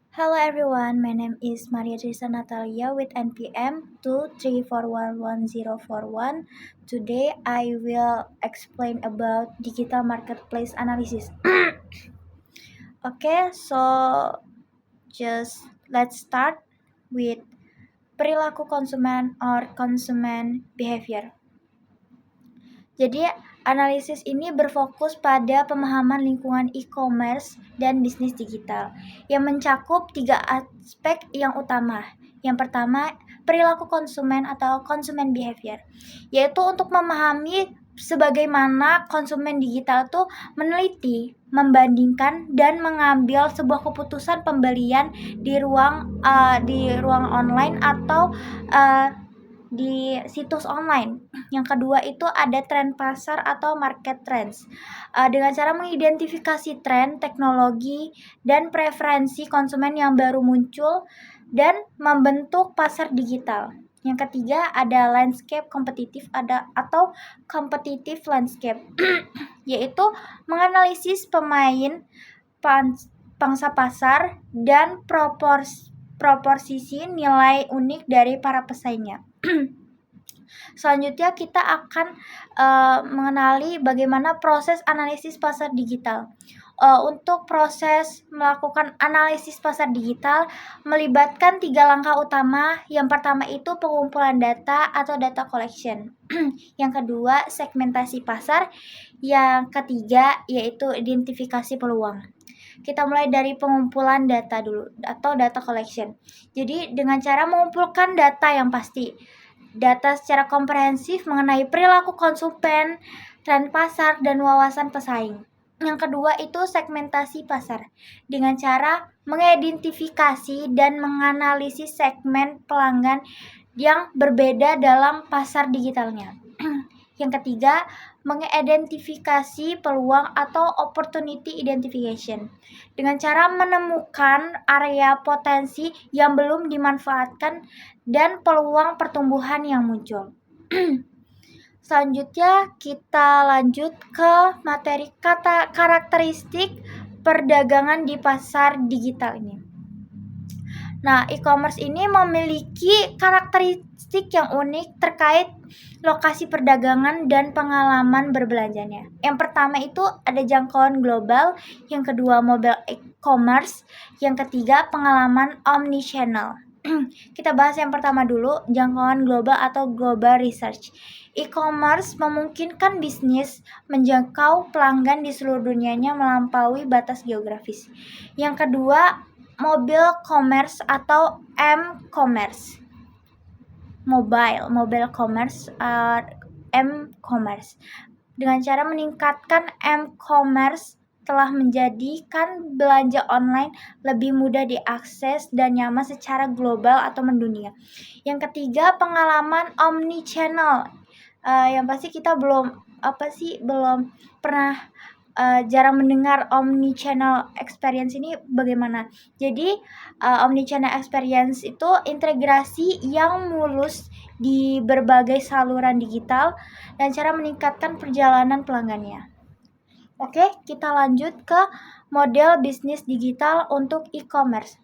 Hello everyone, my name is Maria Teresa Natalia with NPM 234111041. Today I will explain about digital marketplace analysis. Okay, so just let's start with perilaku konsumen or consumer behavior. Jadi, analisis ini berfokus pada pemahaman lingkungan e-commerce dan bisnis digital yang mencakup tiga aspek yang utama. Yang pertama, perilaku konsumen atau consumer behavior, yaitu untuk memahami sebagaimana konsumen digital itu meneliti, membandingkan, dan mengambil sebuah keputusan pembelian di ruang online atau di situs online. Yang kedua itu ada tren pasar atau market trends. Dengan cara mengidentifikasi tren, teknologi, dan preferensi konsumen yang baru muncul dan membentuk pasar digital. Yang ketiga ada landscape kompetitif atau competitive landscape, yaitu menganalisis pemain, pangsa pasar, dan proporsi nilai unik dari para pesaingnya. Selanjutnya kita akan mengenali bagaimana proses analisis pasar digital. Untuk proses melakukan analisis pasar digital melibatkan 3 langkah utama. Yang pertama itu pengumpulan data atau data collection. Yang kedua segmentasi pasar. Yang ketiga yaitu identifikasi peluang. Kita mulai dari pengumpulan data dulu atau data collection. Jadi dengan cara mengumpulkan data yang pasti, data secara komprehensif mengenai perilaku konsumen, tren pasar, dan wawasan pesaing. Yang kedua itu segmentasi pasar dengan cara mengidentifikasi dan menganalisis segmen pelanggan yang berbeda dalam pasar digitalnya. Yang ketiga, mengidentifikasi peluang atau opportunity identification dengan cara menemukan area potensi yang belum dimanfaatkan dan peluang pertumbuhan yang muncul. Selanjutnya kita lanjut ke materi karakteristik perdagangan di pasar digital ini. Nah, e-commerce ini memiliki karakteristik yang unik terkait lokasi perdagangan dan pengalaman berbelanjanya. Yang pertama itu ada jangkauan global, yang kedua mobile e-commerce, yang ketiga pengalaman omnichannel. Kita bahas yang pertama dulu, jangkauan global atau global research. E-commerce memungkinkan bisnis menjangkau pelanggan di seluruh dunianya melampaui batas geografis. Yang kedua, mobile commerce atau m-commerce. Mobile commerce, m-commerce. Dengan cara meningkatkan m-commerce telah menjadikan belanja online lebih mudah diakses dan nyaman secara global atau mendunia. Yang ketiga, pengalaman omnichannel. Yang pasti kita belum pernah jarang mendengar omnichannel experience ini bagaimana. Jadi omnichannel experience itu integrasi yang mulus di berbagai saluran digital dan cara meningkatkan perjalanan pelanggannya. Oke, kita lanjut ke model bisnis digital untuk e-commerce.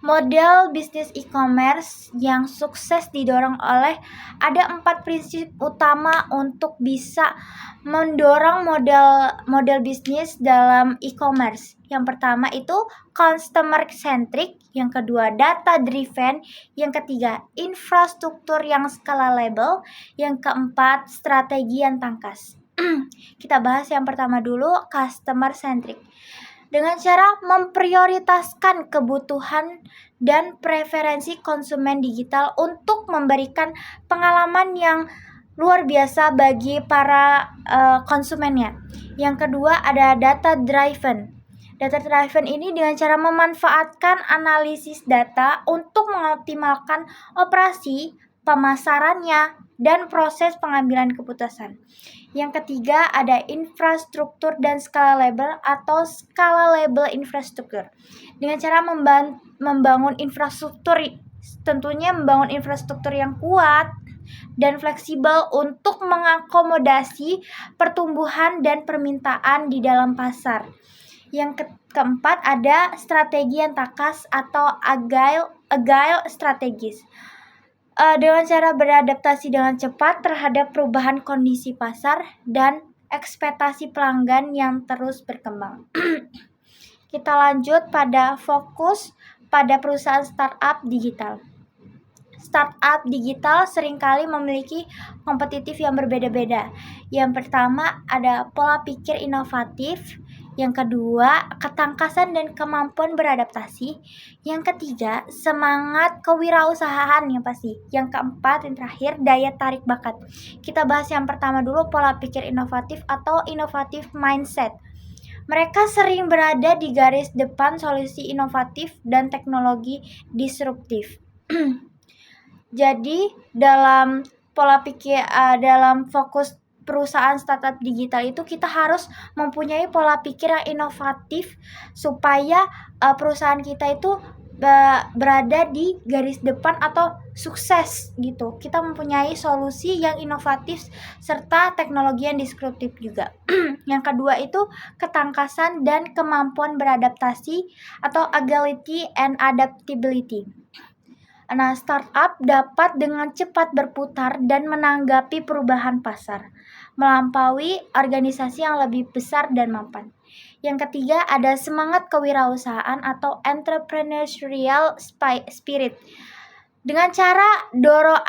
Model bisnis e-commerce yang sukses didorong oleh ada 4 prinsip utama untuk bisa mendorong model bisnis dalam e-commerce. Yang pertama itu customer centric, yang kedua data driven, yang ketiga infrastruktur yang scalable, yang keempat strategi yang tangkas. Kita bahas yang pertama dulu, customer centric. Dengan cara memprioritaskan kebutuhan dan preferensi konsumen digital untuk memberikan pengalaman yang luar biasa bagi para konsumennya. Yang kedua ada data driven. Data driven ini dengan cara memanfaatkan analisis data untuk mengoptimalkan operasi, pemasarannya, dan proses pengambilan keputusan. Yang ketiga ada infrastruktur dan scalable atau scalable infrastruktur. Dengan cara membangun infrastruktur, tentunya membangun infrastruktur yang kuat dan fleksibel untuk mengakomodasi pertumbuhan dan permintaan di dalam pasar. Yang keempat ada strategi yang takas atau agile strategis. Dengan cara beradaptasi dengan cepat terhadap perubahan kondisi pasar dan ekspektasi pelanggan yang terus berkembang. Kita lanjut pada fokus pada perusahaan startup digital. Startup digital seringkali memiliki kompetitif yang berbeda-beda. Yang pertama ada pola pikir inovatif, yang kedua ketangkasan dan kemampuan beradaptasi, yang ketiga semangat kewirausahaan yang pasti, yang keempat yang terakhir daya tarik bakat. Kita bahas yang pertama dulu, pola pikir inovatif atau innovative mindset. Mereka sering berada di garis depan solusi inovatif dan teknologi disruptif. Jadi dalam pola pikir dalam fokus perusahaan startup digital itu kita harus mempunyai pola pikir yang inovatif supaya perusahaan kita itu berada di garis depan atau sukses gitu. Kita mempunyai solusi yang inovatif serta teknologi yang disruptif juga. Yang kedua itu ketangkasan dan kemampuan beradaptasi atau agility and adaptability. Nah, startup dapat dengan cepat berputar dan menanggapi perubahan pasar, melampaui organisasi yang lebih besar dan mapan. Yang ketiga ada semangat kewirausahaan atau entrepreneurial spirit. Dengan cara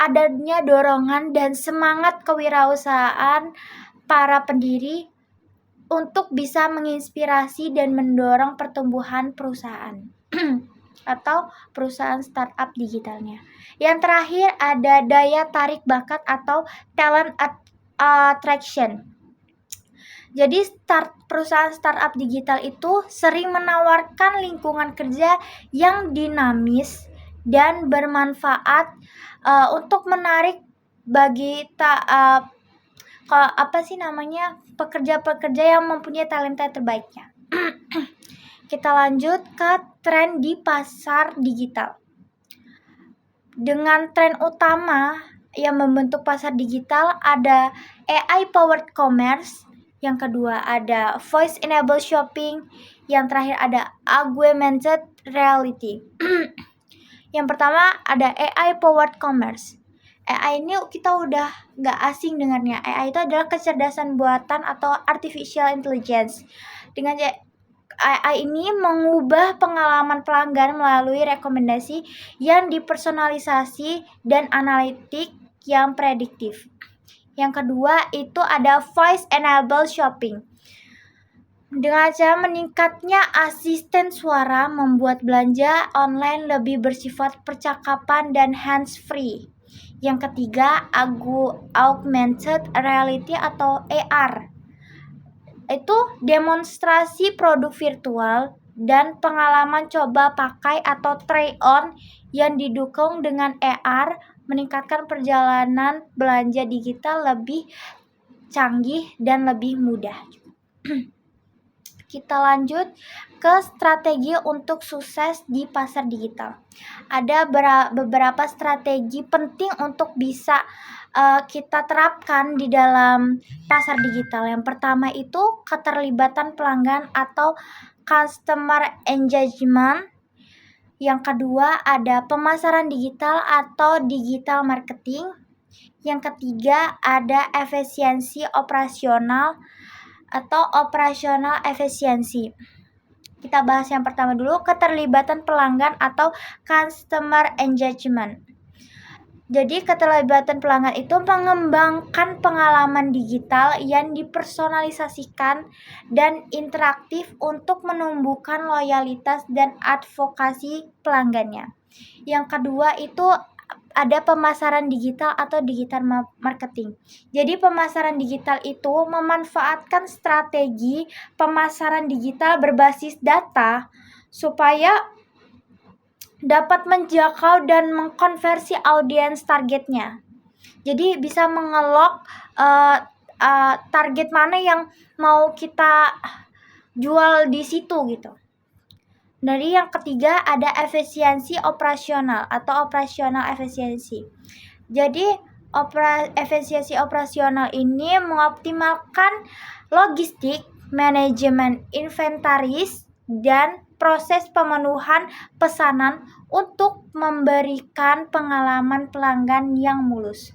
adanya dorongan dan semangat kewirausahaan para pendiri untuk bisa menginspirasi dan mendorong pertumbuhan perusahaan. Atau perusahaan startup digitalnya. Yang terakhir ada daya tarik bakat atau talent attraction. Jadi perusahaan startup digital itu sering menawarkan lingkungan kerja yang dinamis dan bermanfaat untuk menarik bagi pekerja-pekerja yang mempunyai talenta terbaiknya. Kita lanjut ke tren di pasar digital. Dengan tren utama yang membentuk pasar digital ada AI powered commerce, yang kedua ada voice enabled shopping, yang terakhir ada augmented reality. Yang pertama ada AI powered commerce. AI ini kita udah gak asing dengarnya. AI itu adalah kecerdasan buatan atau artificial intelligence. Dengan AI ini mengubah pengalaman pelanggan melalui rekomendasi yang dipersonalisasi dan analitik yang prediktif. Yang kedua itu ada voice enabled shopping. Dengan cara meningkatnya asisten suara membuat belanja online lebih bersifat percakapan dan hands free. Yang ketiga augmented reality atau AR. Itu demonstrasi produk virtual dan pengalaman coba pakai atau try on yang didukung dengan AR meningkatkan perjalanan belanja digital lebih canggih dan lebih mudah. Kita lanjut ke strategi untuk sukses di pasar digital. Ada beberapa strategi penting untuk bisa kita terapkan di dalam pasar digital. Yang pertama itu keterlibatan pelanggan atau customer engagement. Yang kedua ada pemasaran digital atau digital marketing. Yang ketiga ada efisiensi operasional atau operational efisiensi. Kita bahas yang pertama dulu, keterlibatan pelanggan atau customer engagement. Jadi keterlibatan pelanggan itu mengembangkan pengalaman digital yang dipersonalisasikan dan interaktif untuk menumbuhkan loyalitas dan advokasi pelanggannya. Yang kedua itu ada pemasaran digital atau digital marketing. Jadi pemasaran digital itu memanfaatkan strategi pemasaran digital berbasis data supaya dapat menjangkau dan mengkonversi audiens targetnya. Jadi bisa mengelok target mana yang mau kita jual di situ gitu. Dari yang ketiga ada efisiensi operasional atau operational efisiensi. Jadi efisiensi operasional ini mengoptimalkan logistik manajemen inventaris, dan proses pemenuhan pesanan untuk memberikan pengalaman pelanggan yang mulus.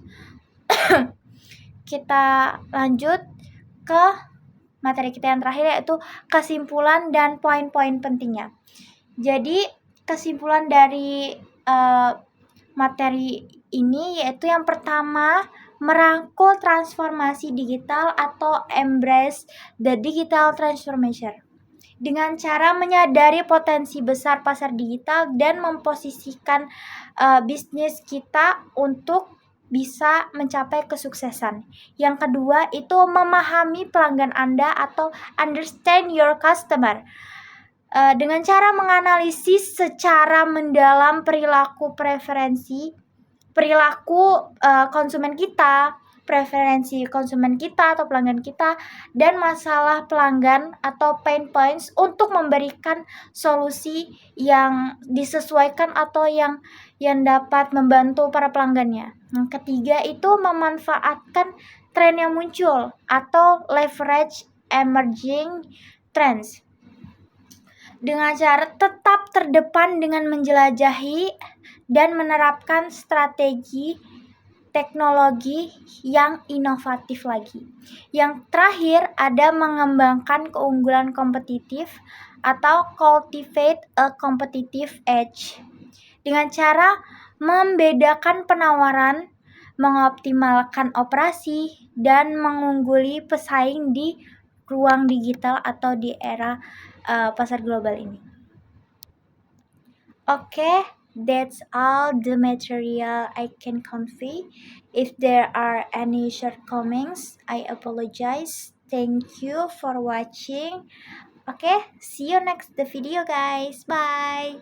Kita lanjut ke materi kita yang terakhir, yaitu kesimpulan dan poin-poin pentingnya. Jadi kesimpulan dari materi ini yaitu yang pertama, merangkul transformasi digital atau embrace the digital transformation dengan cara menyadari potensi besar pasar digital dan memposisikan bisnis kita untuk bisa mencapai kesuksesan. Yang kedua itu memahami pelanggan Anda atau understand your customer. Dengan cara menganalisis secara mendalam perilaku konsumen kita, preferensi konsumen kita atau pelanggan kita, dan masalah pelanggan atau pain points untuk memberikan solusi yang disesuaikan atau yang dapat membantu para pelanggannya. Yang ketiga itu memanfaatkan tren yang muncul atau leverage emerging trends dengan cara tetap terdepan dengan menjelajahi dan menerapkan strategi teknologi yang inovatif lagi. Yang terakhir ada mengembangkan keunggulan kompetitif atau cultivate a competitive edge dengan cara membedakan penawaran, mengoptimalkan operasi, dan mengungguli pesaing di ruang digital atau di era pasar global ini. Okay, that's all the material I can convey. If there are any shortcomings, I apologize. Thank you for watching. Okay, see you next the video, guys. Bye.